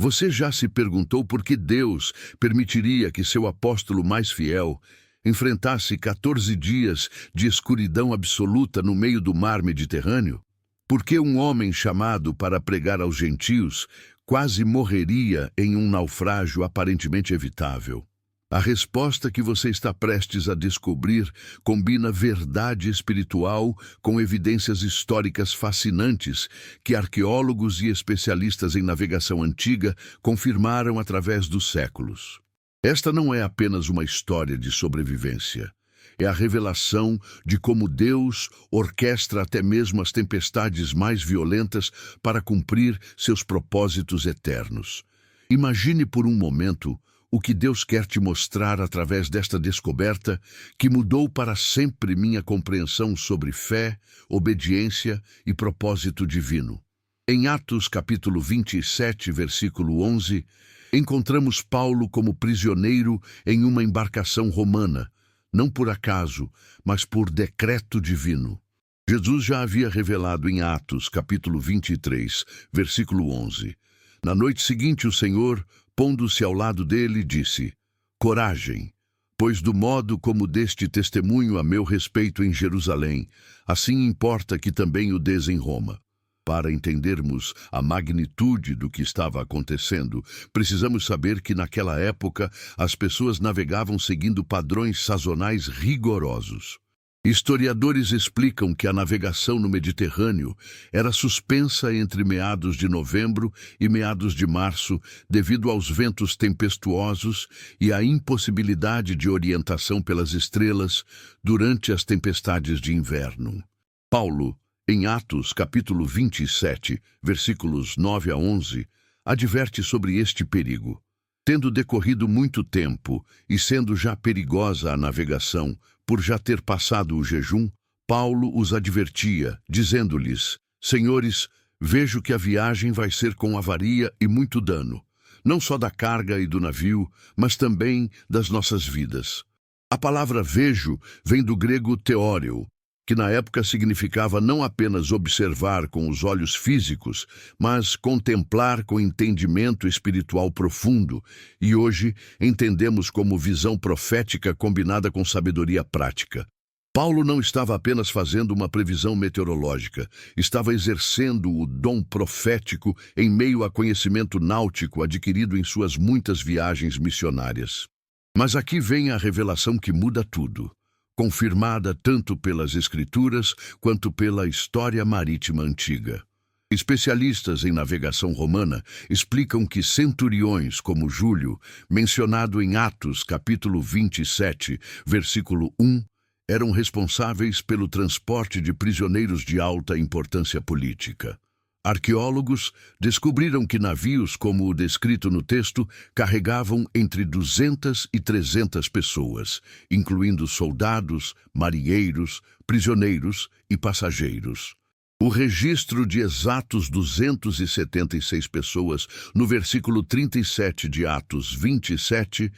Você já se perguntou por que Deus permitiria que seu apóstolo mais fiel enfrentasse 14 dias de escuridão absoluta no meio do mar Mediterrâneo? Por que um homem chamado para pregar aos gentios quase morreria em um naufrágio aparentemente evitável? A resposta que você está prestes a descobrir combina verdade espiritual com evidências históricas fascinantes que arqueólogos e especialistas em navegação antiga confirmaram através dos séculos. Esta não é apenas uma história de sobrevivência. É a revelação de como Deus orquestra até mesmo as tempestades mais violentas para cumprir seus propósitos eternos. Imagine por um momento o que Deus quer te mostrar através desta descoberta que mudou para sempre minha compreensão sobre fé, obediência e propósito divino. Em Atos capítulo 27, versículo 11, encontramos Paulo como prisioneiro em uma embarcação romana, não por acaso, mas por decreto divino. Jesus já havia revelado em Atos capítulo 23, versículo 11. Na noite seguinte o Senhor, pondo-se ao lado dele, disse: Coragem, pois do modo como deste testemunho a meu respeito em Jerusalém, assim importa que também o des em Roma. Para entendermos a magnitude do que estava acontecendo, precisamos saber que naquela época as pessoas navegavam seguindo padrões sazonais rigorosos. Historiadores explicam que a navegação no Mediterrâneo era suspensa entre meados de novembro e meados de março devido aos ventos tempestuosos e à impossibilidade de orientação pelas estrelas durante as tempestades de inverno. Paulo, em Atos capítulo 27, versículos 9 a 11, adverte sobre este perigo. Tendo decorrido muito tempo e sendo já perigosa a navegação, por já ter passado o jejum, Paulo os advertia, dizendo-lhes: Senhores, vejo que a viagem vai ser com avaria e muito dano, não só da carga e do navio, mas também das nossas vidas. A palavra vejo vem do grego theóreo, que na época significava não apenas observar com os olhos físicos, mas contemplar com entendimento espiritual profundo, e hoje entendemos como visão profética combinada com sabedoria prática. Paulo não estava apenas fazendo uma previsão meteorológica, estava exercendo o dom profético em meio a conhecimento náutico adquirido em suas muitas viagens missionárias. Mas aqui vem a revelação que muda tudo, confirmada tanto pelas Escrituras quanto pela história marítima antiga. Especialistas em navegação romana explicam que centuriões como Júlio, mencionado em Atos capítulo 27, versículo 1, eram responsáveis pelo transporte de prisioneiros de alta importância política. Arqueólogos descobriram que navios, como o descrito no texto, carregavam entre 200 e 300 pessoas, incluindo soldados, marinheiros, prisioneiros e passageiros. O registro de exatos 276 pessoas no versículo 37 de Atos 27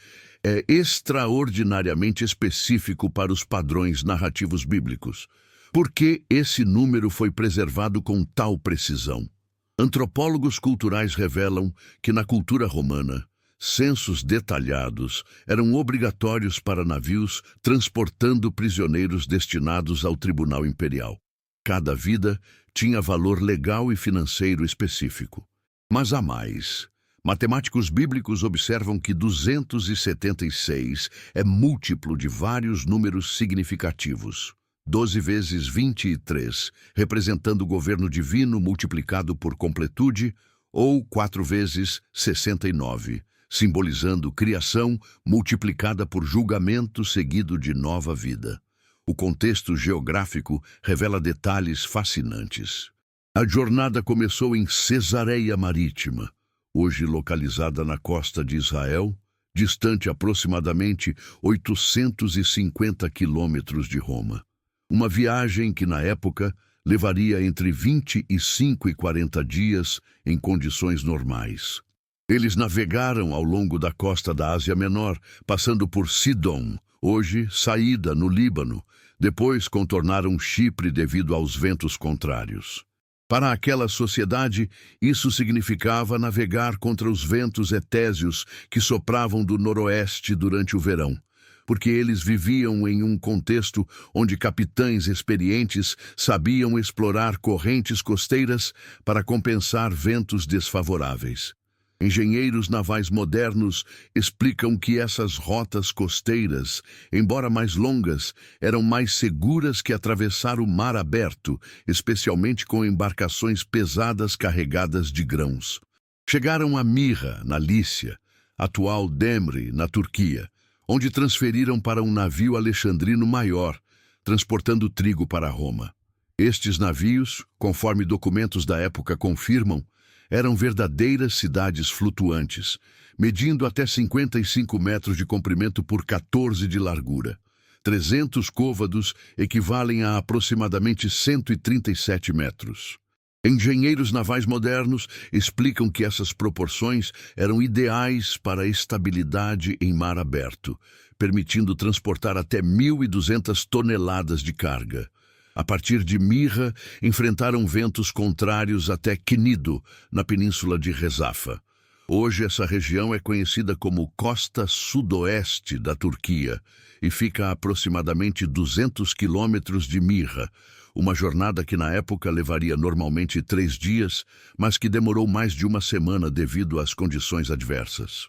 é extraordinariamente específico para os padrões narrativos bíblicos. Por que esse número foi preservado com tal precisão? Antropólogos culturais revelam que na cultura romana, censos detalhados eram obrigatórios para navios transportando prisioneiros destinados ao tribunal imperial. Cada vida tinha valor legal e financeiro específico. Mas há mais. Matemáticos bíblicos observam que 276 é múltiplo de vários números significativos. 12 vezes 23, representando o governo divino multiplicado por completude, ou 4 vezes 69, simbolizando criação multiplicada por julgamento seguido de nova vida. O contexto geográfico revela detalhes fascinantes. A jornada começou em Cesareia Marítima, hoje localizada na costa de Israel, distante aproximadamente 850 quilômetros de Roma. Uma viagem que, na época, levaria entre 25 e 40 dias em condições normais. Eles navegaram ao longo da costa da Ásia Menor, passando por Sidom, hoje Saída, no Líbano. Depois contornaram Chipre devido aos ventos contrários. Para aquela sociedade, isso significava navegar contra os ventos etésios que sopravam do noroeste durante o verão, porque eles viviam em um contexto onde capitães experientes sabiam explorar correntes costeiras para compensar ventos desfavoráveis. Engenheiros navais modernos explicam que essas rotas costeiras, embora mais longas, eram mais seguras que atravessar o mar aberto, especialmente com embarcações pesadas carregadas de grãos. Chegaram a Mira, na Lícia, atual Demre, na Turquia, onde transferiram para um navio alexandrino maior, transportando trigo para Roma. Estes navios, conforme documentos da época confirmam, eram verdadeiras cidades flutuantes, medindo até 55 metros de comprimento por 14 de largura. 300 côvados equivalem a aproximadamente 137 metros. Engenheiros navais modernos explicam que essas proporções eram ideais para a estabilidade em mar aberto, permitindo transportar até 1.200 toneladas de carga. A partir de Mira, enfrentaram ventos contrários até Cnido, na península de Rezafa. Hoje essa região é conhecida como costa sudoeste da Turquia e fica a aproximadamente 200 quilômetros de Mira, uma jornada que na época levaria normalmente 3 dias, mas que demorou mais de uma semana devido às condições adversas.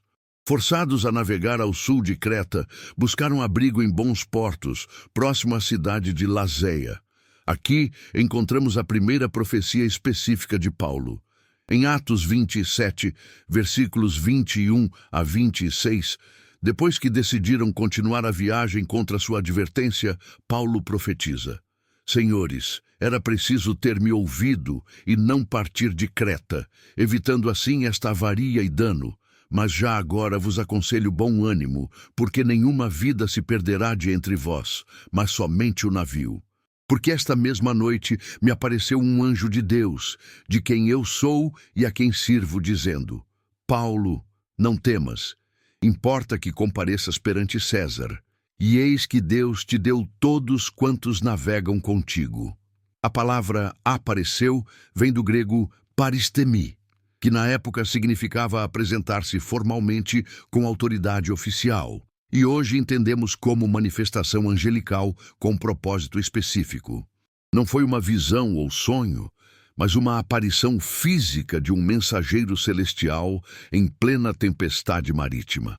Forçados a navegar ao sul de Creta, buscaram abrigo em bons portos, próximo à cidade de Lazéia. Aqui encontramos a primeira profecia específica de Paulo. Em Atos 27, versículos 21 a 26, depois que decidiram continuar a viagem contra sua advertência, Paulo profetiza: Senhores, era preciso ter me ouvido e não partir de Creta, evitando assim esta avaria e dano. Mas já agora vos aconselho bom ânimo, porque nenhuma vida se perderá de entre vós, mas somente o navio. Porque esta mesma noite me apareceu um anjo de Deus, de quem eu sou e a quem sirvo, dizendo: Paulo, não temas, importa que compareças perante César, e eis que Deus te deu todos quantos navegam contigo. A palavra apareceu vem do grego paristemi, que na época significava apresentar-se formalmente com autoridade oficial. E hoje entendemos como manifestação angelical com propósito específico. Não foi uma visão ou sonho, mas uma aparição física de um mensageiro celestial em plena tempestade marítima.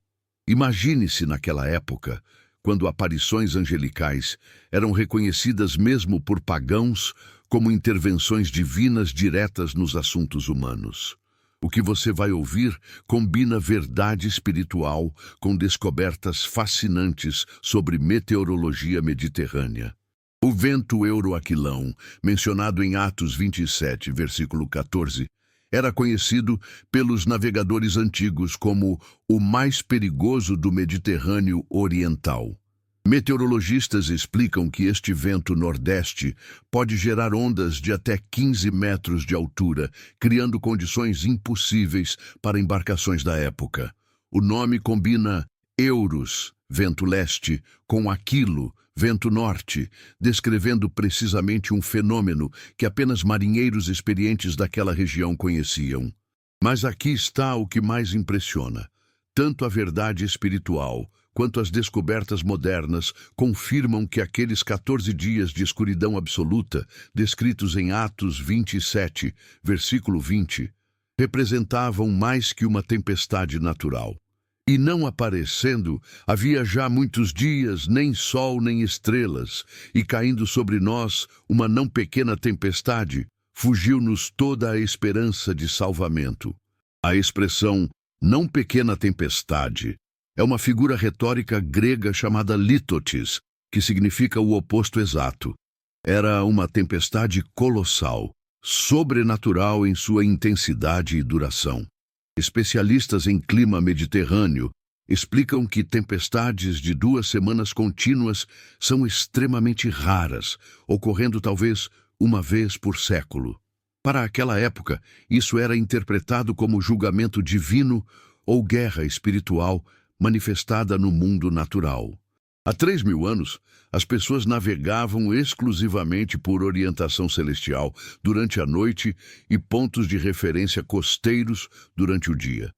Imagine-se naquela época, quando aparições angelicais eram reconhecidas mesmo por pagãos como intervenções divinas diretas nos assuntos humanos. O que você vai ouvir combina verdade espiritual com descobertas fascinantes sobre meteorologia mediterrânea. O vento euroaquilão, mencionado em Atos 27, versículo 14, era conhecido pelos navegadores antigos como o mais perigoso do Mediterrâneo Oriental. Meteorologistas explicam que este vento nordeste pode gerar ondas de até 15 metros de altura, criando condições impossíveis para embarcações da época. O nome combina Eurus, vento leste, com Aquilo, vento norte, descrevendo precisamente um fenômeno que apenas marinheiros experientes daquela região conheciam. Mas aqui está o que mais impressiona. Tanto a verdade espiritual quanto as descobertas modernas confirmam que aqueles 14 dias de escuridão absoluta, descritos em Atos 27, versículo 20, representavam mais que uma tempestade natural. E não aparecendo, havia já muitos dias, nem sol nem estrelas, e caindo sobre nós uma não pequena tempestade, fugiu-nos toda a esperança de salvamento. A expressão não pequena tempestade é uma figura retórica grega chamada litotes, que significa o oposto exato. Era uma tempestade colossal, sobrenatural em sua intensidade e duração. Especialistas em clima mediterrâneo explicam que tempestades de 2 semanas contínuas são extremamente raras, ocorrendo talvez uma vez por século. Para aquela época, isso era interpretado como julgamento divino ou guerra espiritual manifestada no mundo natural. Há 3.000 anos, as pessoas navegavam exclusivamente por orientação celestial durante a noite e pontos de referência costeiros durante o dia.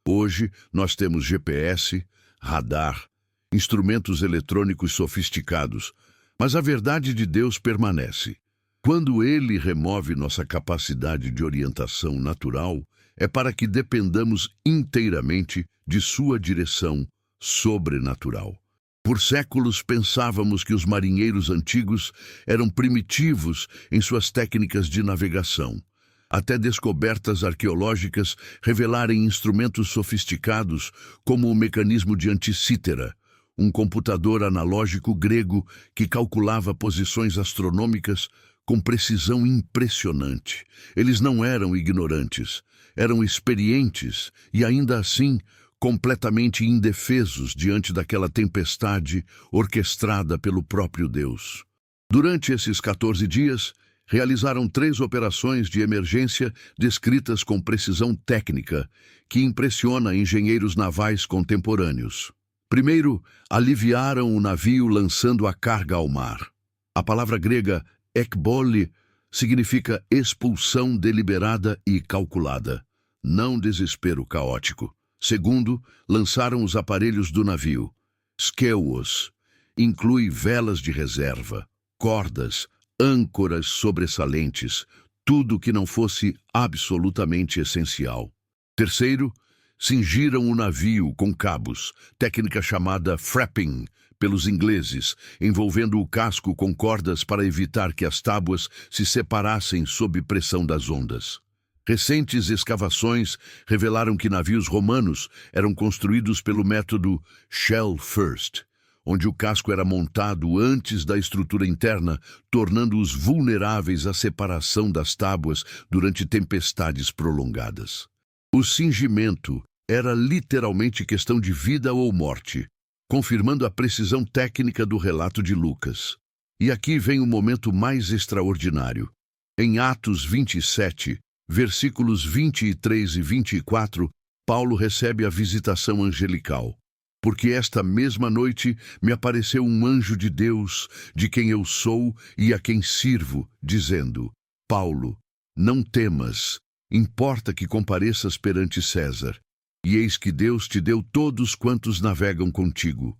Hoje, nós temos GPS, radar, instrumentos eletrônicos sofisticados, mas a verdade de Deus permanece. Quando Ele remove nossa capacidade de orientação natural, é para que dependamos inteiramente de sua direção sobrenatural. Por séculos pensávamos que os marinheiros antigos eram primitivos em suas técnicas de navegação, até descobertas arqueológicas revelarem instrumentos sofisticados como o mecanismo de Anticítera, um computador analógico grego que calculava posições astronômicas com precisão impressionante. Eles não eram ignorantes, eram experientes e, ainda assim, completamente indefesos diante daquela tempestade orquestrada pelo próprio Deus. Durante esses 14 dias, realizaram 3 operações de emergência descritas com precisão técnica, que impressiona engenheiros navais contemporâneos. Primeiro, aliviaram o navio lançando a carga ao mar. A palavra grega ekbole significa expulsão deliberada e calculada, não desespero caótico. Segundo, lançaram os aparelhos do navio. Skeuos inclui velas de reserva, cordas, âncoras sobressalentes, tudo que não fosse absolutamente essencial. Terceiro, cingiram o navio com cabos, técnica chamada frapping pelos ingleses, envolvendo o casco com cordas para evitar que as tábuas se separassem sob pressão das ondas. Recentes escavações revelaram que navios romanos eram construídos pelo método shell first, onde o casco era montado antes da estrutura interna, tornando-os vulneráveis à separação das tábuas durante tempestades prolongadas. O cingimento era literalmente questão de vida ou morte, confirmando a precisão técnica do relato de Lucas. E aqui vem o momento mais extraordinário. Em Atos 27, versículos 23 e 24, Paulo recebe a visitação angelical. Porque esta mesma noite me apareceu um anjo de Deus, de quem eu sou e a quem sirvo, dizendo: Paulo, não temas, importa que compareças perante César. E eis que Deus te deu todos quantos navegam contigo.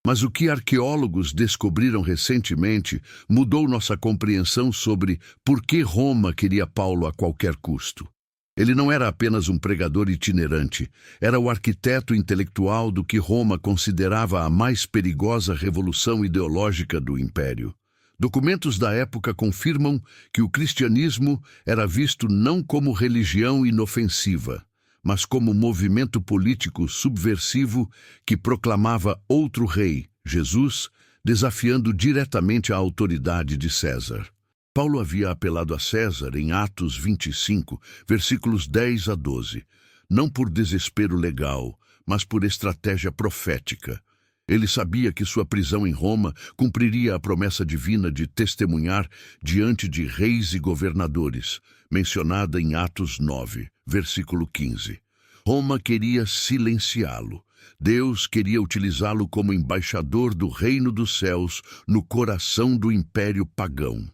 Mas o que arqueólogos descobriram recentemente mudou nossa compreensão sobre por que Roma queria Paulo a qualquer custo. Ele não era apenas um pregador itinerante, era o arquiteto intelectual do que Roma considerava a mais perigosa revolução ideológica do Império. Documentos da época confirmam que o cristianismo era visto não como religião inofensiva, mas como movimento político subversivo que proclamava outro rei, Jesus, desafiando diretamente a autoridade de César. Paulo havia apelado a César em Atos 25, versículos 10 a 12, não por desespero legal, mas por estratégia profética. Ele sabia que sua prisão em Roma cumpriria a promessa divina de testemunhar diante de reis e governadores, mencionada em Atos 9, versículo 15. Roma queria silenciá-lo. Deus queria utilizá-lo como embaixador do reino dos céus no coração do império pagão.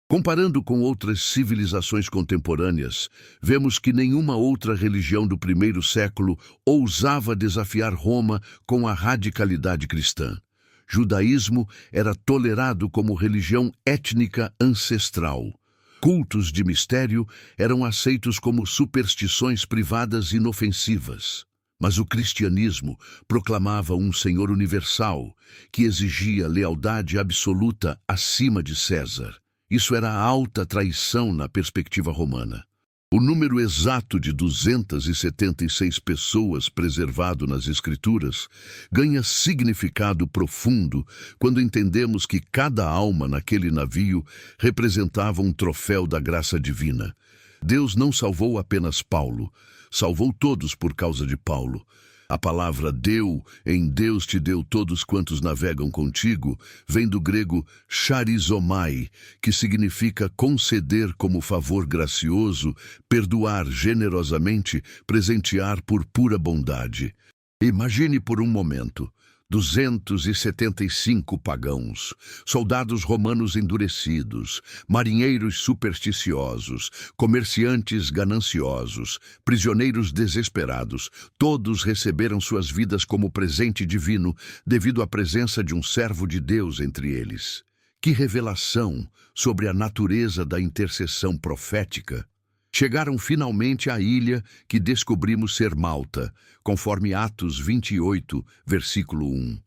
Comparando com outras civilizações contemporâneas, vemos que nenhuma outra religião do primeiro século ousava desafiar Roma com a radicalidade cristã. Judaísmo era tolerado como religião étnica ancestral. Cultos de mistério eram aceitos como superstições privadas inofensivas. Mas o cristianismo proclamava um Senhor universal, que exigia lealdade absoluta acima de César. Isso era alta traição na perspectiva romana. O número exato de 276 pessoas preservado nas Escrituras ganha significado profundo quando entendemos que cada alma naquele navio representava um troféu da graça divina. Deus não salvou apenas Paulo, salvou todos por causa de Paulo. A palavra deu, em Deus te deu todos quantos navegam contigo, vem do grego charizomai, que significa conceder como favor gracioso, perdoar generosamente, presentear por pura bondade. Imagine por um momento, 275 pagãos, soldados romanos endurecidos, marinheiros supersticiosos, comerciantes gananciosos, prisioneiros desesperados, todos receberam suas vidas como presente divino devido à presença de um servo de Deus entre eles. Que revelação sobre a natureza da intercessão profética! Chegaram finalmente à ilha que descobrimos ser Malta, conforme Atos 28, versículo 1.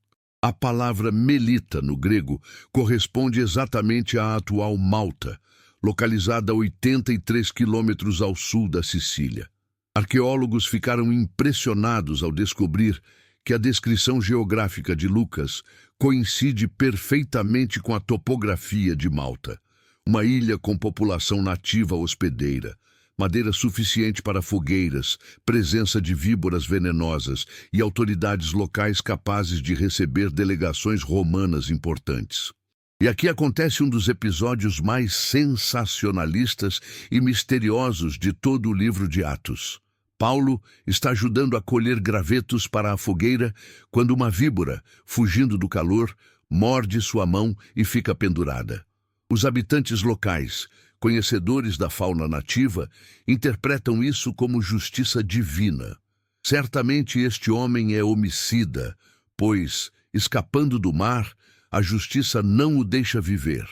A palavra Melita, no grego, corresponde exatamente à atual Malta, localizada a 83 quilômetros ao sul da Sicília. Arqueólogos ficaram impressionados ao descobrir que a descrição geográfica de Lucas coincide perfeitamente com a topografia de Malta, uma ilha com população nativa hospedeira, madeira suficiente para fogueiras, presença de víboras venenosas e autoridades locais capazes de receber delegações romanas importantes. E aqui acontece um dos episódios mais sensacionalistas e misteriosos de todo o livro de Atos. Paulo está ajudando a colher gravetos para a fogueira quando uma víbora, fugindo do calor, morde sua mão e fica pendurada. Os habitantes locais, conhecedores da fauna nativa, interpretam isso como justiça divina. Certamente este homem é homicida, pois, escapando do mar, a justiça não o deixa viver.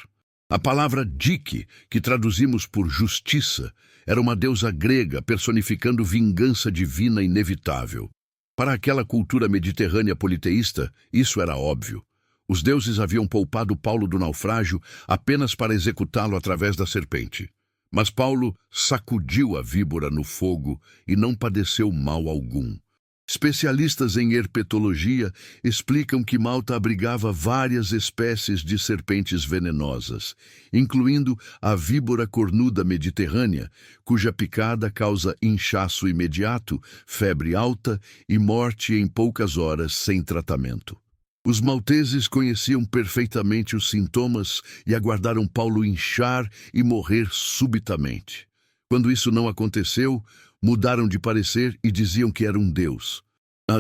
A palavra Dike, que traduzimos por justiça, era uma deusa grega personificando vingança divina inevitável. Para aquela cultura mediterrânea politeísta, isso era óbvio. Os deuses haviam poupado Paulo do naufrágio apenas para executá-lo através da serpente. Mas Paulo sacudiu a víbora no fogo e não padeceu mal algum. Especialistas em herpetologia explicam que Malta abrigava várias espécies de serpentes venenosas, incluindo a víbora cornuda mediterrânea, cuja picada causa inchaço imediato, febre alta e morte em poucas horas sem tratamento. Os malteses conheciam perfeitamente os sintomas e aguardaram Paulo inchar e morrer subitamente. Quando isso não aconteceu, mudaram de parecer e diziam que era um deus.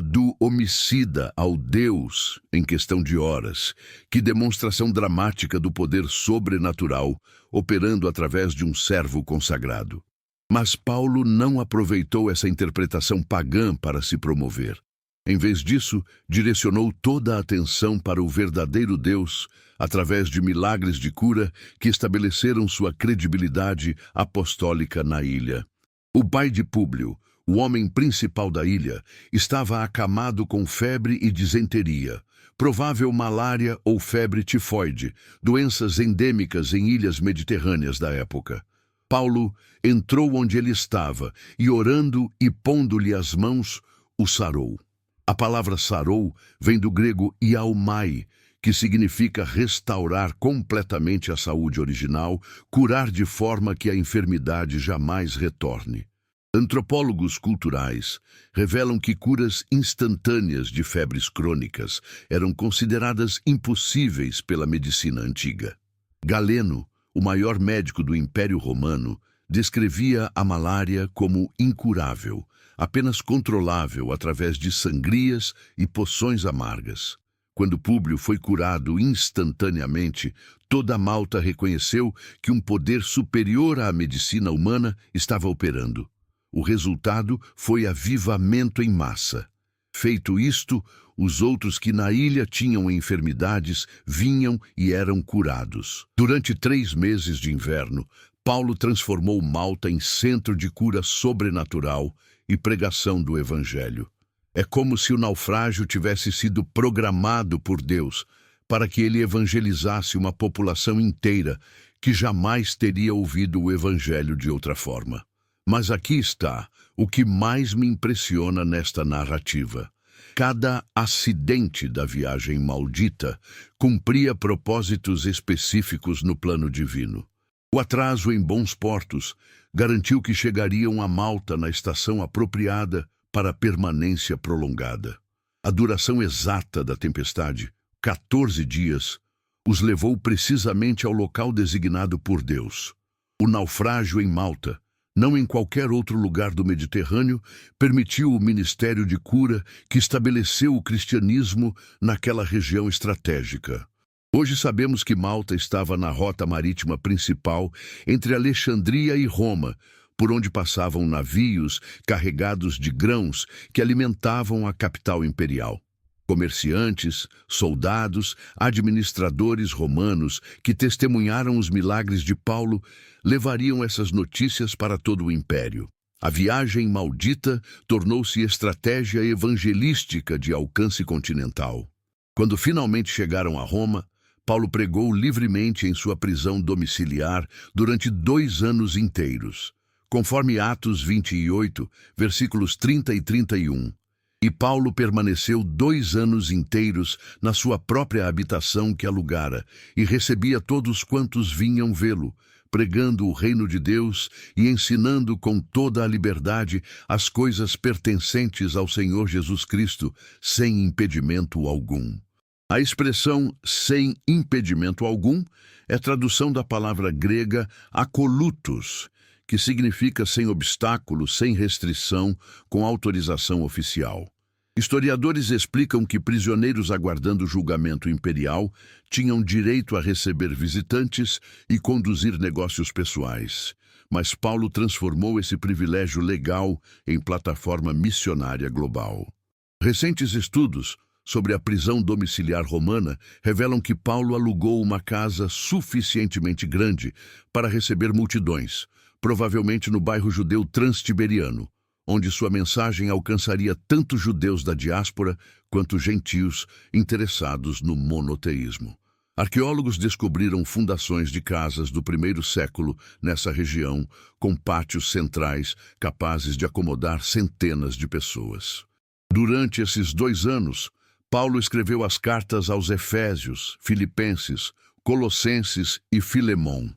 Do homicida ao Deus em questão de horas. Que demonstração dramática do poder sobrenatural operando através de um servo consagrado. Mas Paulo não aproveitou essa interpretação pagã para se promover. Em vez disso, direcionou toda a atenção para o verdadeiro Deus através de milagres de cura que estabeleceram sua credibilidade apostólica na ilha. O pai de Públio, o homem principal da ilha, estava acamado com febre e disenteria, provável malária ou febre tifoide, doenças endêmicas em ilhas mediterrâneas da época. Paulo entrou onde ele estava e, orando e pondo-lhe as mãos, o sarou. A palavra sarou vem do grego iaumai, que significa restaurar completamente a saúde original, curar de forma que a enfermidade jamais retorne. Antropólogos culturais revelam que curas instantâneas de febres crônicas eram consideradas impossíveis pela medicina antiga. Galeno, o maior médico do Império Romano, descrevia a malária como incurável, apenas controlável através de sangrias e poções amargas. Quando Públio foi curado instantaneamente, toda Malta reconheceu que um poder superior à medicina humana estava operando. O resultado foi avivamento em massa. Feito isto, os outros que na ilha tinham enfermidades vinham e eram curados. Durante 3 meses de inverno, Paulo transformou Malta em centro de cura sobrenatural e pregação do Evangelho. É como se o naufrágio tivesse sido programado por Deus para que ele evangelizasse uma população inteira que jamais teria ouvido o Evangelho de outra forma. Mas aqui está o que mais me impressiona nesta narrativa. Cada acidente da viagem maldita cumpria propósitos específicos no plano divino. O atraso em bons portos garantiu que chegariam a Malta na estação apropriada para permanência prolongada. A duração exata da tempestade, 14 dias, os levou precisamente ao local designado por Deus. O naufrágio em Malta não em qualquer outro lugar do Mediterrâneo, permitiu o ministério de cura que estabeleceu o cristianismo naquela região estratégica. Hoje sabemos que Malta estava na rota marítima principal entre Alexandria e Roma, por onde passavam navios carregados de grãos que alimentavam a capital imperial. Comerciantes, soldados, administradores romanos que testemunharam os milagres de Paulo levariam essas notícias para todo o império. A viagem maldita tornou-se estratégia evangelística de alcance continental. Quando finalmente chegaram a Roma, Paulo pregou livremente em sua prisão domiciliar durante 2 anos inteiros, conforme Atos 28, versículos 30 e 31. E Paulo permaneceu 2 anos inteiros na sua própria habitação que alugara, e recebia todos quantos vinham vê-lo, pregando o reino de Deus e ensinando com toda a liberdade as coisas pertencentes ao Senhor Jesus Cristo, sem impedimento algum. A expressão "sem impedimento algum" é tradução da palavra grega akolutos, que significa sem obstáculo, sem restrição, com autorização oficial. Historiadores explicam que prisioneiros aguardando julgamento imperial tinham direito a receber visitantes e conduzir negócios pessoais. Mas Paulo transformou esse privilégio legal em plataforma missionária global. Recentes estudos sobre a prisão domiciliar romana revelam que Paulo alugou uma casa suficientemente grande para receber multidões, provavelmente no bairro judeu Transtiberiano, onde sua mensagem alcançaria tanto judeus da diáspora quanto gentios interessados no monoteísmo. Arqueólogos descobriram fundações de casas do primeiro século nessa região, com pátios centrais capazes de acomodar centenas de pessoas. Durante esses 2 anos, Paulo escreveu as cartas aos Efésios, Filipenses, Colossenses e Filemão,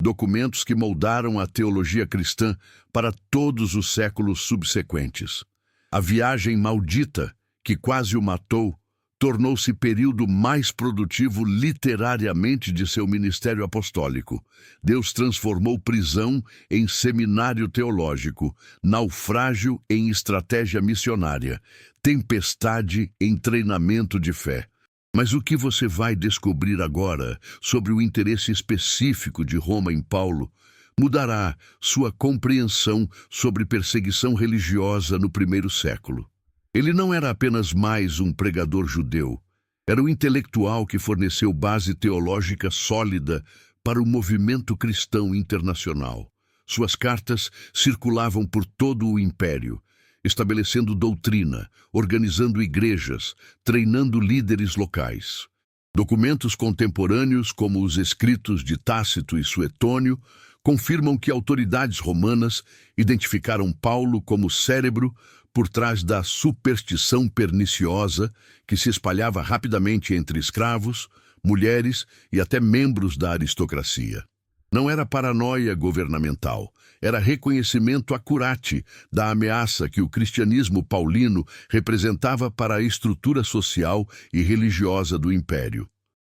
documentos que moldaram a teologia cristã para todos os séculos subsequentes. A viagem maldita, que quase o matou, tornou-se período mais produtivo literariamente de seu ministério apostólico. Deus transformou prisão em seminário teológico, naufrágio em estratégia missionária, tempestade em treinamento de fé. Mas o que você vai descobrir agora sobre o interesse específico de Roma em Paulo mudará sua compreensão sobre perseguição religiosa no primeiro século. Ele não era apenas mais um pregador judeu, era o intelectual que forneceu base teológica sólida para o movimento cristão internacional. Suas cartas circulavam por todo o império, estabelecendo doutrina, organizando igrejas, treinando líderes locais. Documentos contemporâneos, como os escritos de Tácito e Suetônio, confirmam que autoridades romanas identificaram Paulo como cérebro por trás da superstição perniciosa que se espalhava rapidamente entre escravos, mulheres e até membros da aristocracia. Não era paranoia governamental, era reconhecimento acurate da ameaça que o cristianismo paulino representava para a estrutura social e religiosa do império.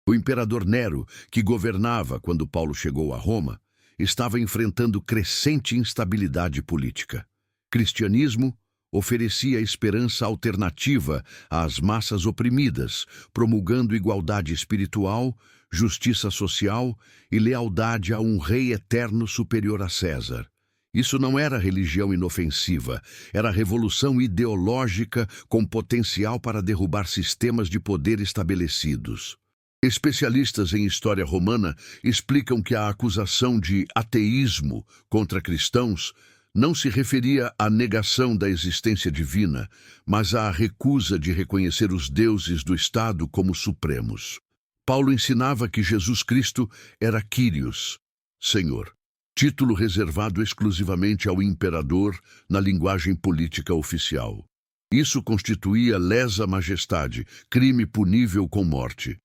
O imperador Nero, que governava quando Paulo chegou a Roma, estava enfrentando crescente instabilidade política. Cristianismo oferecia esperança alternativa às massas oprimidas, promulgando igualdade espiritual, justiça social e lealdade a um rei eterno superior a César. Isso não era religião inofensiva, era revolução ideológica com potencial para derrubar sistemas de poder estabelecidos. Especialistas em história romana explicam que a acusação de ateísmo contra cristãos não se referia à negação da existência divina, mas à recusa de reconhecer os deuses do Estado como supremos. Paulo ensinava que Jesus Cristo era Kyrios, Senhor, título reservado exclusivamente ao imperador na linguagem política oficial. Isso constituía lesa majestade, crime punível com morte.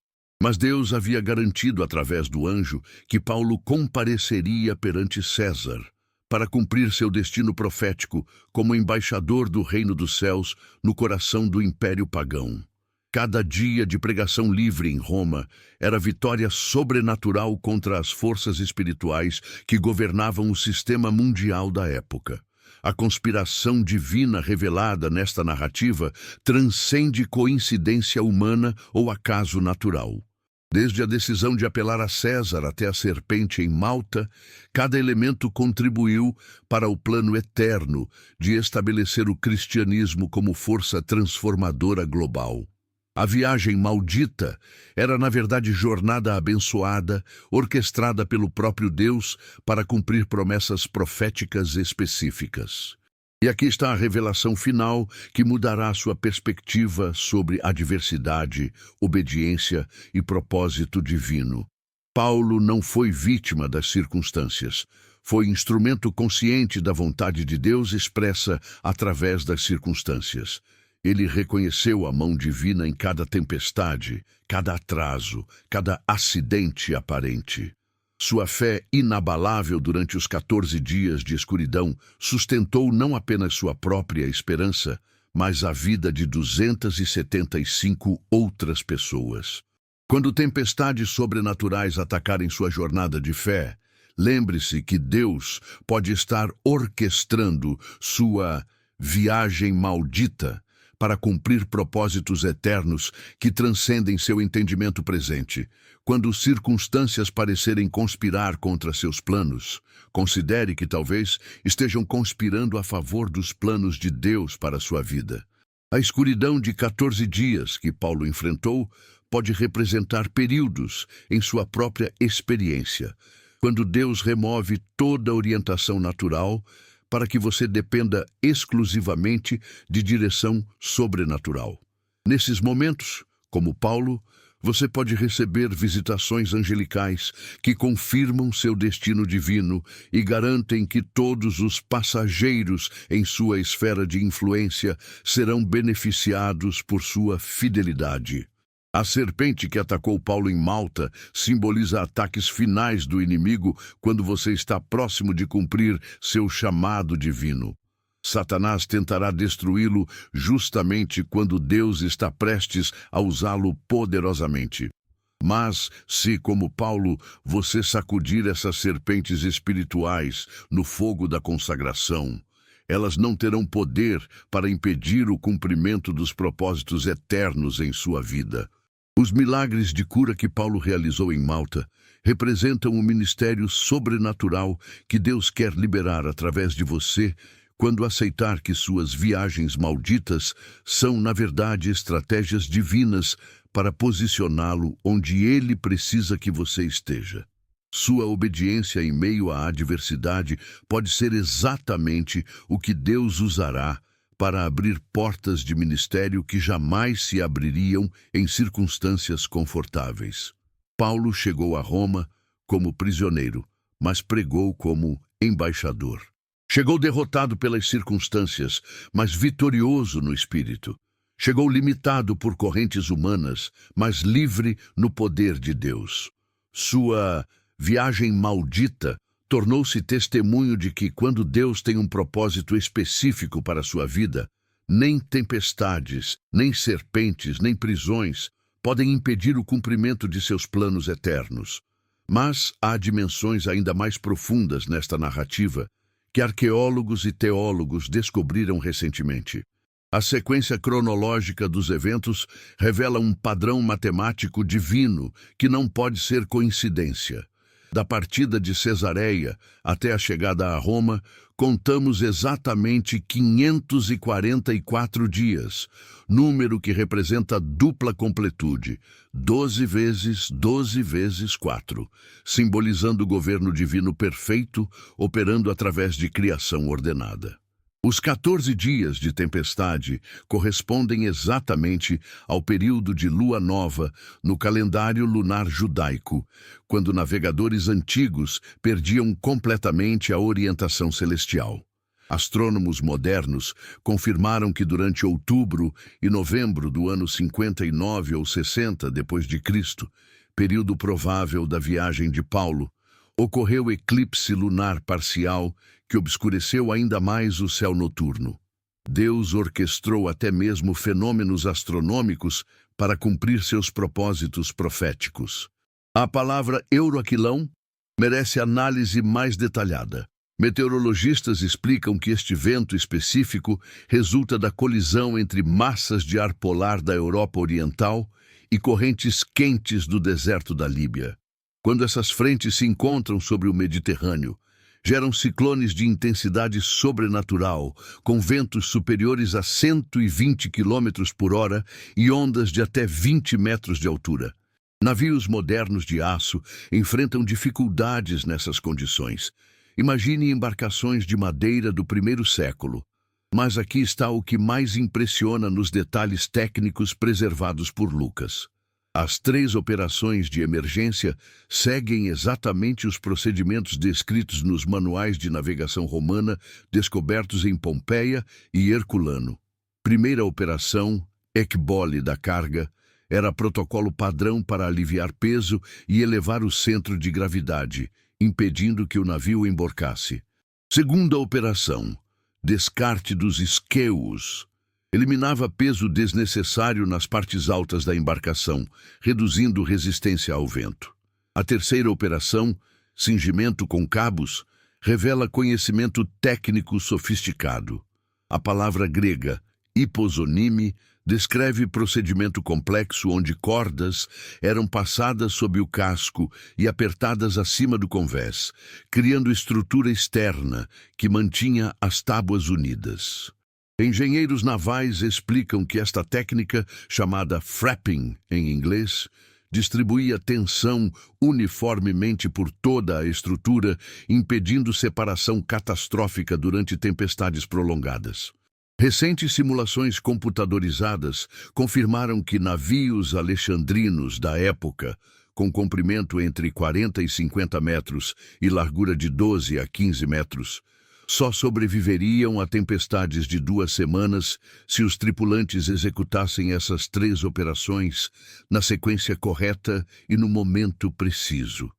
Mas Deus havia garantido através do anjo que Paulo compareceria perante César, para cumprir seu destino profético como embaixador do reino dos céus no coração do império pagão. Cada dia de pregação livre em Roma era vitória sobrenatural contra as forças espirituais que governavam o sistema mundial da época. A conspiração divina revelada nesta narrativa transcende coincidência humana ou acaso natural. Desde a decisão de apelar a César até a serpente em Malta, cada elemento contribuiu para o plano eterno de estabelecer o cristianismo como força transformadora global. A viagem maldita era, na verdade, jornada abençoada, orquestrada pelo próprio Deus para cumprir promessas proféticas específicas. E aqui está a revelação final que mudará sua perspectiva sobre adversidade, obediência e propósito divino. Paulo não foi vítima das circunstâncias. Foi instrumento consciente da vontade de Deus expressa através das circunstâncias. Ele reconheceu a mão divina em cada tempestade, cada atraso, cada acidente aparente. Sua fé inabalável durante os 14 dias de escuridão sustentou não apenas sua própria esperança, mas a vida de 275 outras pessoas. Quando tempestades sobrenaturais atacarem sua jornada de fé, lembre-se que Deus pode estar orquestrando sua viagem maldita para cumprir propósitos eternos que transcendem seu entendimento presente. Quando circunstâncias parecerem conspirar contra seus planos, considere que talvez estejam conspirando a favor dos planos de Deus para a sua vida. A escuridão de 14 dias que Paulo enfrentou pode representar períodos em sua própria experiência, quando Deus remove toda orientação natural para que você dependa exclusivamente de direção sobrenatural. Nesses momentos, como Paulo, você pode receber visitações angelicais que confirmam seu destino divino e garantem que todos os passageiros em sua esfera de influência serão beneficiados por sua fidelidade. A serpente que atacou Paulo em Malta simboliza ataques finais do inimigo quando você está próximo de cumprir seu chamado divino. Satanás tentará destruí-lo justamente quando Deus está prestes a usá-lo poderosamente. Mas, se, como Paulo, você sacudir essas serpentes espirituais no fogo da consagração, elas não terão poder para impedir o cumprimento dos propósitos eternos em sua vida. Os milagres de cura que Paulo realizou em Malta representam um ministério sobrenatural que Deus quer liberar através de você quando aceitar que suas viagens malditas são, na verdade, estratégias divinas para posicioná-lo onde Ele precisa que você esteja. Sua obediência em meio à adversidade pode ser exatamente o que Deus usará para abrir portas de ministério que jamais se abririam em circunstâncias confortáveis. Paulo chegou a Roma como prisioneiro, mas pregou como embaixador. Chegou derrotado pelas circunstâncias, mas vitorioso no espírito. Chegou limitado por correntes humanas, mas livre no poder de Deus. Sua viagem maldita tornou-se testemunho de que, quando Deus tem um propósito específico para a sua vida, nem tempestades, nem serpentes, nem prisões podem impedir o cumprimento de seus planos eternos. Mas há dimensões ainda mais profundas nesta narrativa que arqueólogos e teólogos descobriram recentemente. A sequência cronológica dos eventos revela um padrão matemático divino que não pode ser coincidência. Da partida de Cesareia até a chegada a Roma, contamos exatamente 544 dias, número que representa dupla completude, 12 vezes 4, simbolizando o governo divino perfeito, operando através de criação ordenada. Os 14 dias de tempestade correspondem exatamente ao período de lua nova no calendário lunar judaico, quando navegadores antigos perdiam completamente a orientação celestial. Astrônomos modernos confirmaram que durante outubro e novembro do ano 59 ou 60 depois de Cristo, período provável da viagem de Paulo, ocorreu eclipse lunar parcial que obscureceu ainda mais o céu noturno. Deus orquestrou até mesmo fenômenos astronômicos para cumprir seus propósitos proféticos. A palavra euroaquilão merece análise mais detalhada. Meteorologistas explicam que este vento específico resulta da colisão entre massas de ar polar da Europa Oriental e correntes quentes do deserto da Líbia. Quando essas frentes se encontram sobre o Mediterrâneo, geram ciclones de intensidade sobrenatural, com ventos superiores a 120 km por hora e ondas de até 20 metros de altura. Navios modernos de aço enfrentam dificuldades nessas condições. Imagine embarcações de madeira do primeiro século. Mas aqui está o que mais impressiona nos detalhes técnicos preservados por Lucas. As 3 operações de emergência seguem exatamente os procedimentos descritos nos manuais de navegação romana descobertos em Pompeia e Herculano. Primeira operação, Ekbole da carga, era protocolo padrão para aliviar peso e elevar o centro de gravidade, impedindo que o navio emborcasse. Segunda operação, descarte dos isqueus. Eliminava peso desnecessário nas partes altas da embarcação, reduzindo resistência ao vento. A terceira operação, cingimento com cabos, revela conhecimento técnico sofisticado. A palavra grega, hiposonime, descreve procedimento complexo onde cordas eram passadas sob o casco e apertadas acima do convés, criando estrutura externa que mantinha as tábuas unidas. Engenheiros navais explicam que esta técnica, chamada frapping em inglês, distribuía tensão uniformemente por toda a estrutura, impedindo separação catastrófica durante tempestades prolongadas. Recentes simulações computadorizadas confirmaram que navios alexandrinos da época, com comprimento entre 40 e 50 metros e largura de 12 a 15 metros, só sobreviveriam a tempestades de 2 semanas se os tripulantes executassem essas 3 operações na sequência correta e no momento preciso.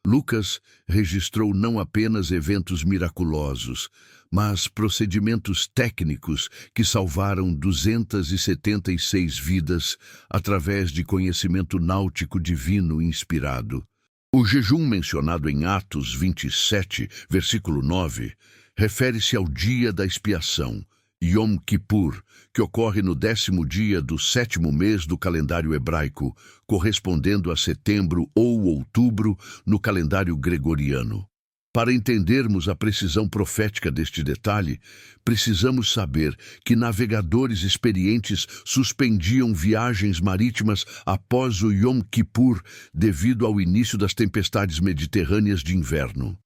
Lucas registrou não apenas eventos miraculosos, mas procedimentos técnicos que salvaram 276 vidas através de conhecimento náutico divino inspirado. O jejum mencionado em Atos 27, versículo 9, refere-se ao dia da expiação, Yom Kippur, que ocorre no 10º dia do 7º mês do calendário hebraico, correspondendo a setembro ou outubro no calendário gregoriano. Para entendermos a precisão profética deste detalhe, precisamos saber que navegadores experientes suspendiam viagens marítimas após o Yom Kippur devido ao início das tempestades mediterrâneas de inverno.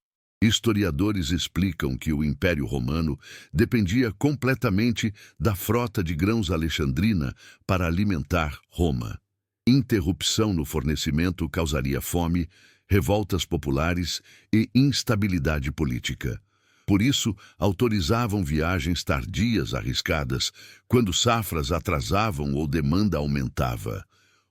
Historiadores explicam que o Império Romano dependia completamente da frota de grãos alexandrina para alimentar Roma. Interrupção no fornecimento causaria fome, revoltas populares e instabilidade política. Por isso, autorizavam viagens tardias arriscadas, quando safras atrasavam ou demanda aumentava.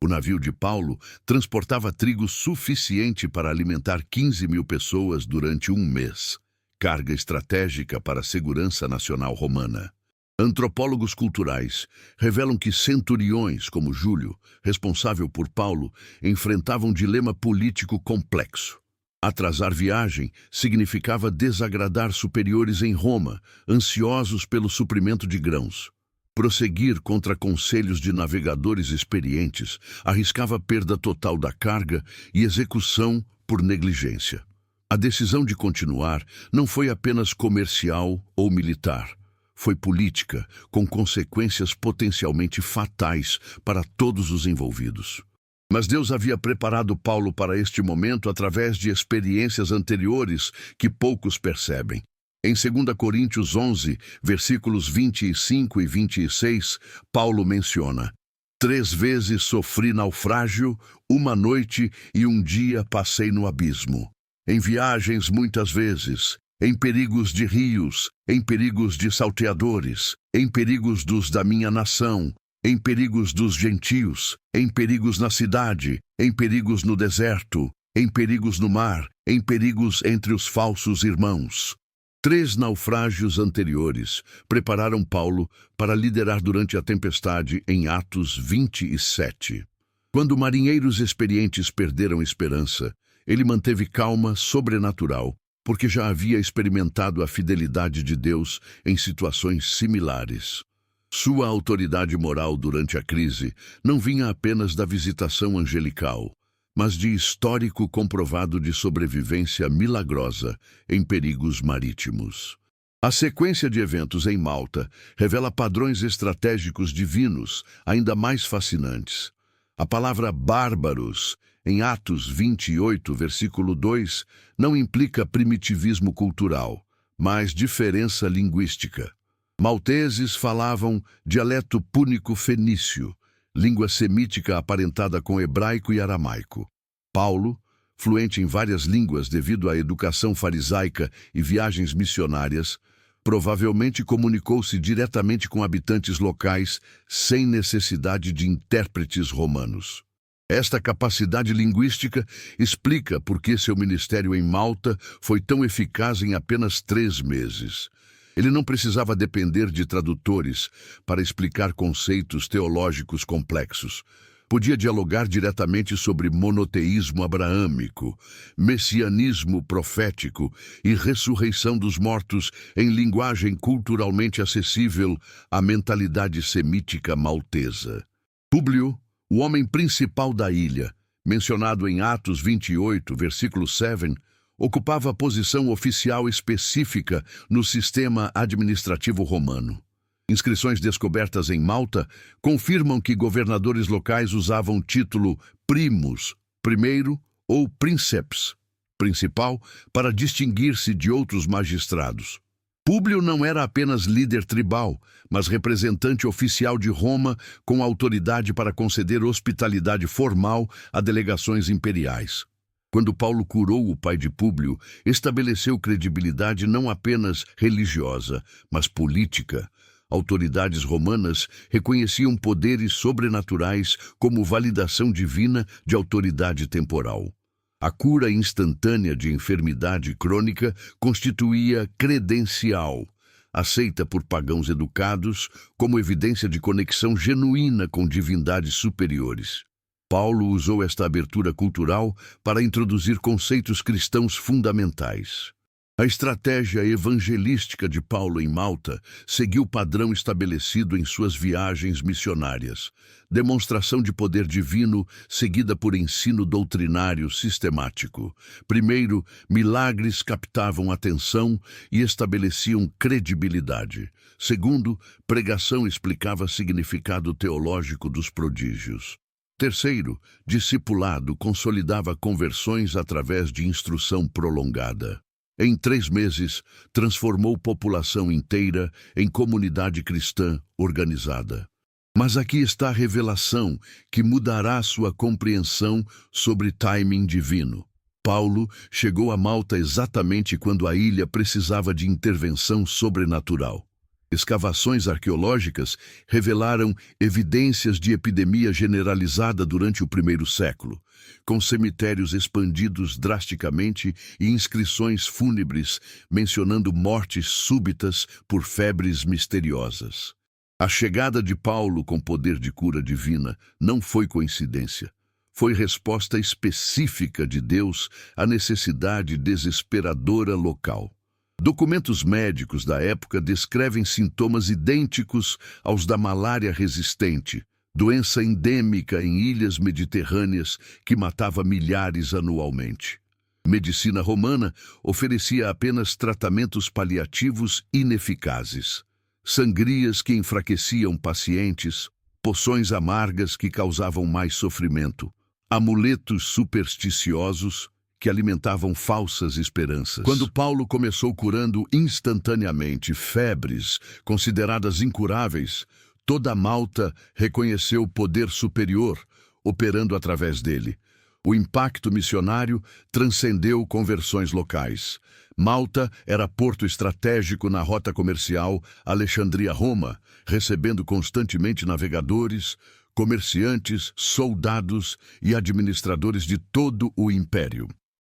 O navio de Paulo transportava trigo suficiente para alimentar 15.000 pessoas durante 1 mês. Carga estratégica para a segurança nacional romana. Antropólogos culturais revelam que centuriões como Júlio, responsável por Paulo, enfrentavam um dilema político complexo. Atrasar viagem significava desagradar superiores em Roma, ansiosos pelo suprimento de grãos. Prosseguir contra conselhos de navegadores experientes arriscava perda total da carga e execução por negligência. A decisão de continuar não foi apenas comercial ou militar. Foi política, com consequências potencialmente fatais para todos os envolvidos. Mas Deus havia preparado Paulo para este momento através de experiências anteriores que poucos percebem. Em 2 Coríntios 11, versículos 25 e 26, Paulo menciona: 3 vezes sofri naufrágio, 1 noite e 1 dia passei no abismo. Em viagens muitas vezes, em perigos de rios, em perigos de salteadores, em perigos dos da minha nação, em perigos dos gentios, em perigos na cidade, em perigos no deserto, em perigos no mar, em perigos entre os falsos irmãos. 3 naufrágios anteriores prepararam Paulo para liderar durante a tempestade em Atos 27. Quando marinheiros experientes perderam esperança, ele manteve calma sobrenatural, porque já havia experimentado a fidelidade de Deus em situações similares. Sua autoridade moral durante a crise não vinha apenas da visitação angelical, mas de histórico comprovado de sobrevivência milagrosa em perigos marítimos. A sequência de eventos em Malta revela padrões estratégicos divinos ainda mais fascinantes. A palavra bárbaros, em Atos 28, versículo 2, não implica primitivismo cultural, mas diferença linguística. Malteses falavam dialeto púnico fenício, língua semítica aparentada com hebraico e aramaico. Paulo, fluente em várias línguas devido à educação farisaica e viagens missionárias, provavelmente comunicou-se diretamente com habitantes locais sem necessidade de intérpretes romanos. Esta capacidade linguística explica por que seu ministério em Malta foi tão eficaz em apenas 3 meses. Ele não precisava depender de tradutores para explicar conceitos teológicos complexos. Podia dialogar diretamente sobre monoteísmo abraâmico, messianismo profético e ressurreição dos mortos em linguagem culturalmente acessível à mentalidade semítica maltesa. Públio, o homem principal da ilha, mencionado em Atos 28, versículo 7, ocupava posição oficial específica no sistema administrativo romano. Inscrições descobertas em Malta confirmam que governadores locais usavam o título primus, primeiro, ou princeps, principal, para distinguir-se de outros magistrados. Públio não era apenas líder tribal, mas representante oficial de Roma com autoridade para conceder hospitalidade formal a delegações imperiais. Quando Paulo curou o pai de Públio, estabeleceu credibilidade não apenas religiosa, mas política. Autoridades romanas reconheciam poderes sobrenaturais como validação divina de autoridade temporal. A cura instantânea de enfermidade crônica constituía credencial, aceita por pagãos educados como evidência de conexão genuína com divindades superiores. Paulo usou esta abertura cultural para introduzir conceitos cristãos fundamentais. A estratégia evangelística de Paulo em Malta seguiu o padrão estabelecido em suas viagens missionárias. Demonstração de poder divino seguida por ensino doutrinário sistemático. Primeiro, milagres captavam atenção e estabeleciam credibilidade. Segundo, pregação explicava significado teológico dos prodígios. Terceiro, discipulado consolidava conversões através de instrução prolongada. Em 3 meses, transformou população inteira em comunidade cristã organizada. Mas aqui está a revelação que mudará sua compreensão sobre timing divino. Paulo chegou a Malta exatamente quando a ilha precisava de intervenção sobrenatural. Escavações arqueológicas revelaram evidências de epidemia generalizada durante o 1º século, com cemitérios expandidos drasticamente e inscrições fúnebres mencionando mortes súbitas por febres misteriosas. A chegada de Paulo com poder de cura divina não foi coincidência. Foi resposta específica de Deus à necessidade desesperadora local. Documentos médicos da época descrevem sintomas idênticos aos da malária resistente, doença endêmica em ilhas mediterrâneas que matava milhares anualmente. Medicina romana oferecia apenas tratamentos paliativos ineficazes, sangrias que enfraqueciam pacientes, poções amargas que causavam mais sofrimento, amuletos supersticiosos que alimentavam falsas esperanças. Quando Paulo começou curando instantaneamente febres consideradas incuráveis, toda Malta reconheceu o poder superior operando através dele. O impacto missionário transcendeu conversões locais. Malta era porto estratégico na rota comercial Alexandria-Roma, recebendo constantemente navegadores, comerciantes, soldados e administradores de todo o império.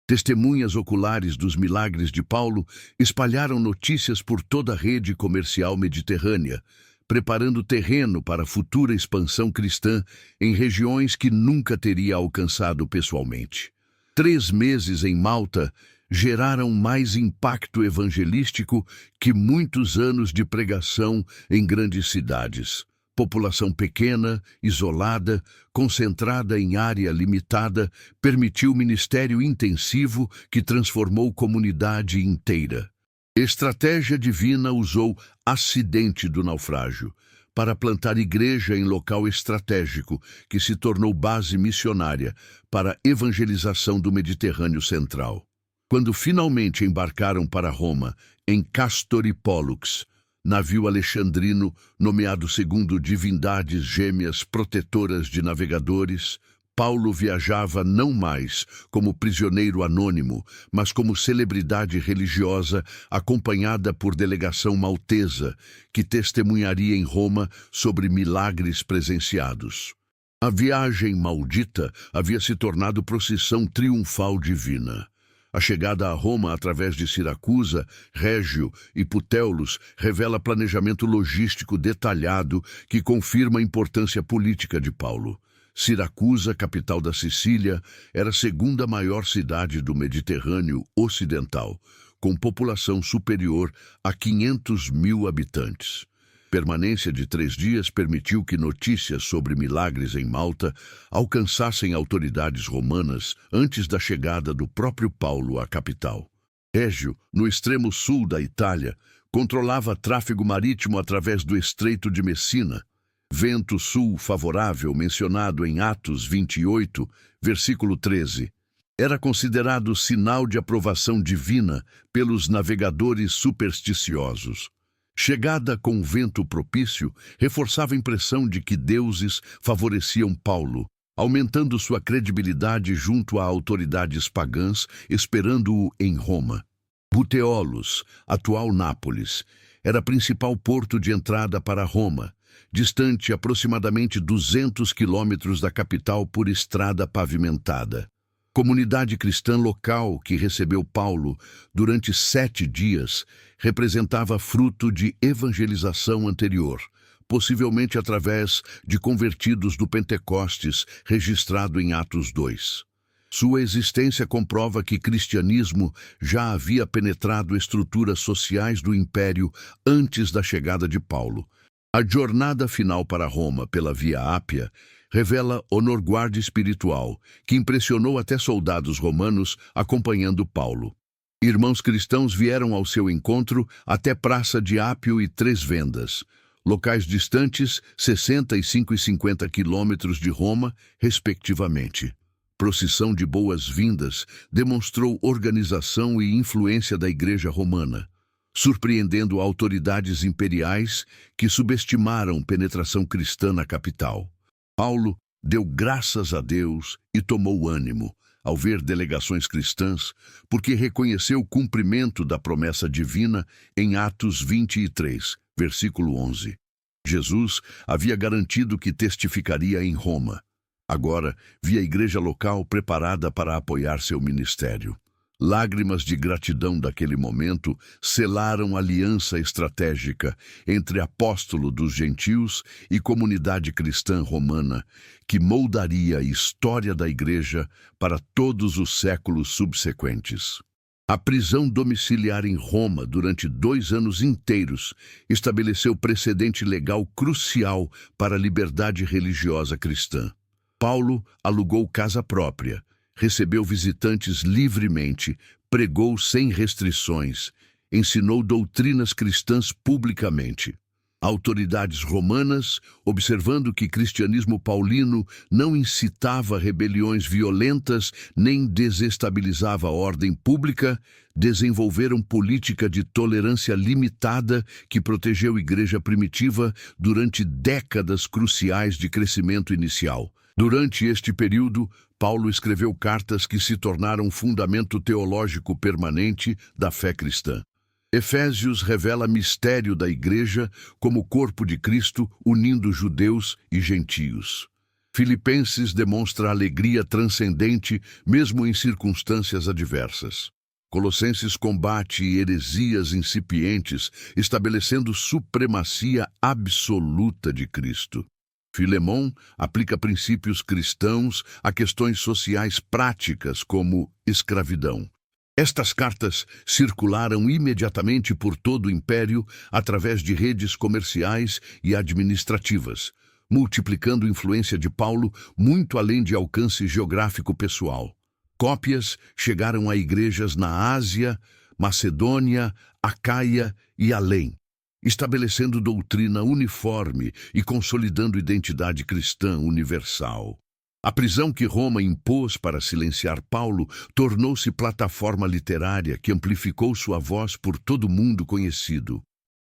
Testemunhas oculares dos milagres de Paulo espalharam notícias por toda a rede comercial mediterrânea, preparando terreno para a futura expansão cristã em regiões que nunca teria alcançado pessoalmente. 3 meses em Malta geraram mais impacto evangelístico que muitos anos de pregação em grandes cidades. População pequena, isolada, concentrada em área limitada, permitiu ministério intensivo que transformou comunidade inteira. Estratégia divina usou acidente do naufrágio para plantar igreja em local estratégico que se tornou base missionária para a evangelização do Mediterrâneo Central. Quando finalmente embarcaram para Roma, em Castor e Pólux, navio alexandrino nomeado segundo divindades gêmeas protetoras de navegadores, Paulo viajava não mais como prisioneiro anônimo, mas como celebridade religiosa acompanhada por delegação maltesa, que testemunharia em Roma sobre milagres presenciados. A viagem maldita havia se tornado procissão triunfal divina. A chegada a Roma através de Siracusa, Régio e Putéolos revela planejamento logístico detalhado que confirma a importância política de Paulo. Siracusa, capital da Sicília, era a segunda maior cidade do Mediterrâneo Ocidental, com população superior a 500.000 habitantes. Permanência de 3 dias permitiu que notícias sobre milagres em Malta alcançassem autoridades romanas antes da chegada do próprio Paulo à capital. Régio, no extremo sul da Itália, controlava tráfego marítimo através do Estreito de Messina. Vento sul favorável, mencionado em Atos 28, versículo 13. Era considerado sinal de aprovação divina pelos navegadores supersticiosos. Chegada com vento propício, reforçava a impressão de que deuses favoreciam Paulo, aumentando sua credibilidade junto a autoridades pagãs, esperando-o em Roma. Putéolos, atual Nápoles, era principal porto de entrada para Roma, distante aproximadamente 200 quilômetros da capital por estrada pavimentada. Comunidade cristã local que recebeu Paulo durante 7 dias representava fruto de evangelização anterior, possivelmente através de convertidos do Pentecostes, registrado em Atos 2. Sua existência comprova que cristianismo já havia penetrado estruturas sociais do império antes da chegada de Paulo. A jornada final para Roma pela Via Ápia revela honor-guarda espiritual, que impressionou até soldados romanos acompanhando Paulo. Irmãos cristãos vieram ao seu encontro até Praça de Ápio e 3 Vendas, locais distantes 65 e 50 quilômetros de Roma, respectivamente. Procissão de boas-vindas demonstrou organização e influência da Igreja Romana, surpreendendo autoridades imperiais que subestimaram penetração cristã na capital. Paulo deu graças a Deus e tomou ânimo ao ver delegações cristãs, porque reconheceu o cumprimento da promessa divina em Atos 23, versículo 11. Jesus havia garantido que testificaria em Roma. Agora, via a igreja local preparada para apoiar seu ministério. Lágrimas de gratidão daquele momento selaram aliança estratégica entre apóstolo dos gentios e comunidade cristã romana, que moldaria a história da igreja para todos os séculos subsequentes. A prisão domiciliar em Roma durante 2 anos inteiros estabeleceu precedente legal crucial para a liberdade religiosa cristã. Paulo alugou casa própria, recebeu visitantes livremente, pregou sem restrições, ensinou doutrinas cristãs publicamente. Autoridades romanas, observando que o cristianismo paulino não incitava rebeliões violentas nem desestabilizava a ordem pública, desenvolveram política de tolerância limitada que protegeu a igreja primitiva durante décadas cruciais de crescimento inicial. Durante este período, Paulo escreveu cartas que se tornaram fundamento teológico permanente da fé cristã. Efésios revela mistério da igreja como corpo de Cristo unindo judeus e gentios. Filipenses demonstra alegria transcendente mesmo em circunstâncias adversas. Colossenses combate heresias incipientes, estabelecendo supremacia absoluta de Cristo. Filemão aplica princípios cristãos a questões sociais práticas como escravidão. Estas cartas circularam imediatamente por todo o império através de redes comerciais e administrativas, multiplicando a influência de Paulo muito além de alcance geográfico pessoal. Cópias chegaram a igrejas na Ásia, Macedônia, Acaia e além, estabelecendo doutrina uniforme e consolidando identidade cristã universal. A prisão que Roma impôs para silenciar Paulo tornou-se plataforma literária que amplificou sua voz por todo o mundo conhecido.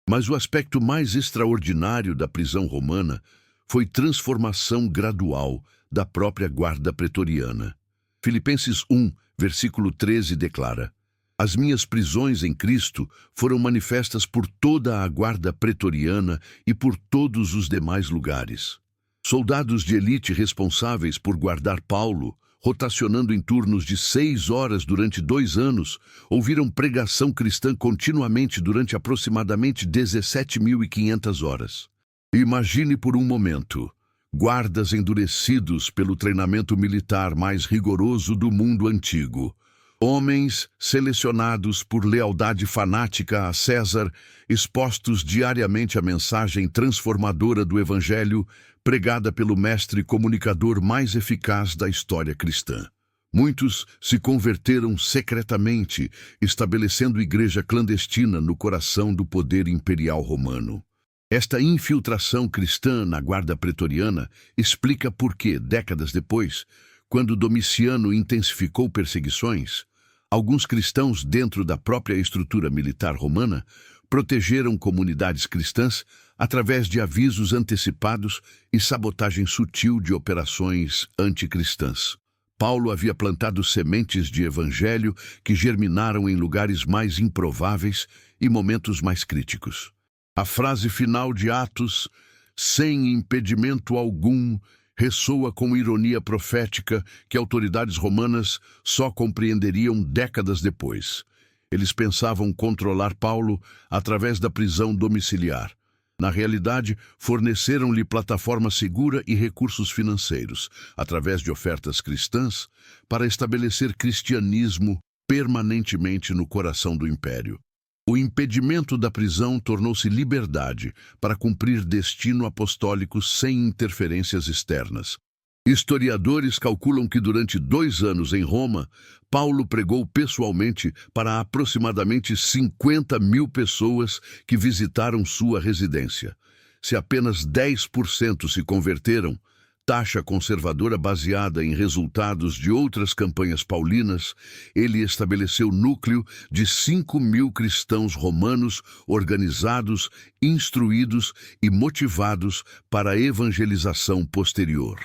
Mas o aspecto mais extraordinário da prisão romana foi transformação gradual da própria guarda pretoriana. Filipenses 1, versículo 13 declara: As minhas prisões em Cristo foram manifestas por toda a guarda pretoriana e por todos os demais lugares. Soldados de elite responsáveis por guardar Paulo, rotacionando em turnos de 6 horas durante 2 anos, ouviram pregação cristã continuamente durante aproximadamente 17.500 horas. Imagine por um momento, guardas endurecidos pelo treinamento militar mais rigoroso do mundo antigo, homens selecionados por lealdade fanática a César, expostos diariamente à mensagem transformadora do Evangelho, pregada pelo mestre comunicador mais eficaz da história cristã. Muitos se converteram secretamente, estabelecendo igreja clandestina no coração do poder imperial romano. Esta infiltração cristã na guarda pretoriana explica por que, décadas depois, quando Domiciano intensificou perseguições, alguns cristãos dentro da própria estrutura militar romana protegeram comunidades cristãs através de avisos antecipados e sabotagem sutil de operações anticristãs. Paulo havia plantado sementes de evangelho que germinaram em lugares mais improváveis e momentos mais críticos. A frase final de Atos, sem impedimento algum, ressoa com ironia profética que autoridades romanas só compreenderiam décadas depois. Eles pensavam controlar Paulo através da prisão domiciliar. Na realidade, forneceram-lhe plataforma segura e recursos financeiros, através de ofertas cristãs, para estabelecer cristianismo permanentemente no coração do império. O impedimento da prisão tornou-se liberdade para cumprir destino apostólico sem interferências externas. Historiadores calculam que durante 2 anos em Roma, Paulo pregou pessoalmente para aproximadamente 50.000 pessoas que visitaram sua residência. Se apenas 10% se converteram, taxa conservadora baseada em resultados de outras campanhas paulinas, ele estabeleceu núcleo de 5.000 cristãos romanos organizados, instruídos e motivados para a evangelização posterior.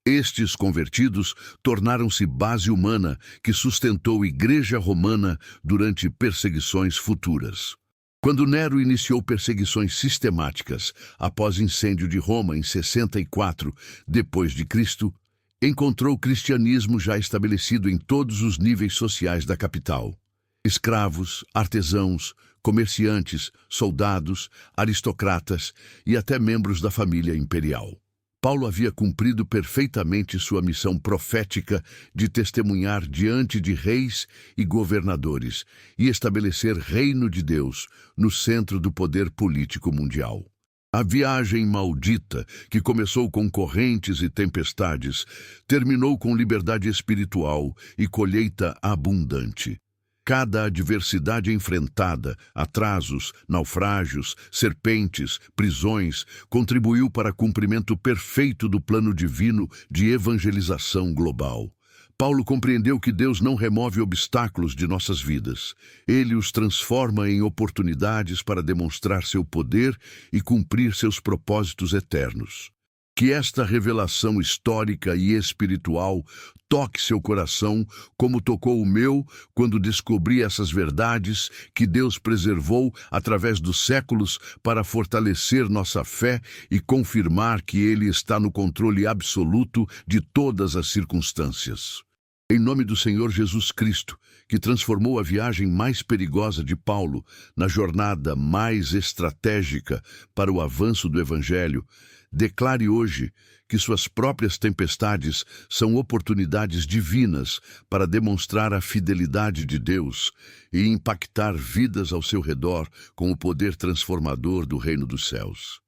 Estes convertidos tornaram-se base humana que sustentou a Igreja Romana durante perseguições futuras. Quando Nero iniciou perseguições sistemáticas após incêndio de Roma em 64 d.C., encontrou o cristianismo já estabelecido em todos os níveis sociais da capital. Escravos, artesãos, comerciantes, soldados, aristocratas e até membros da família imperial. Paulo havia cumprido perfeitamente sua missão profética de testemunhar diante de reis e governadores e estabelecer reino de Deus no centro do poder político mundial. A viagem maldita, que começou com correntes e tempestades, terminou com liberdade espiritual e colheita abundante. Cada adversidade enfrentada, atrasos, naufrágios, serpentes, prisões, contribuiu para o cumprimento perfeito do plano divino de evangelização global. Paulo compreendeu que Deus não remove obstáculos de nossas vidas. Ele os transforma em oportunidades para demonstrar seu poder e cumprir seus propósitos eternos. Que esta revelação histórica e espiritual toque seu coração, como tocou o meu quando descobri essas verdades que Deus preservou através dos séculos para fortalecer nossa fé e confirmar que Ele está no controle absoluto de todas as circunstâncias. Em nome do Senhor Jesus Cristo, que transformou a viagem mais perigosa de Paulo na jornada mais estratégica para o avanço do Evangelho, declare hoje que suas próprias tempestades são oportunidades divinas para demonstrar a fidelidade de Deus e impactar vidas ao seu redor com o poder transformador do reino dos céus.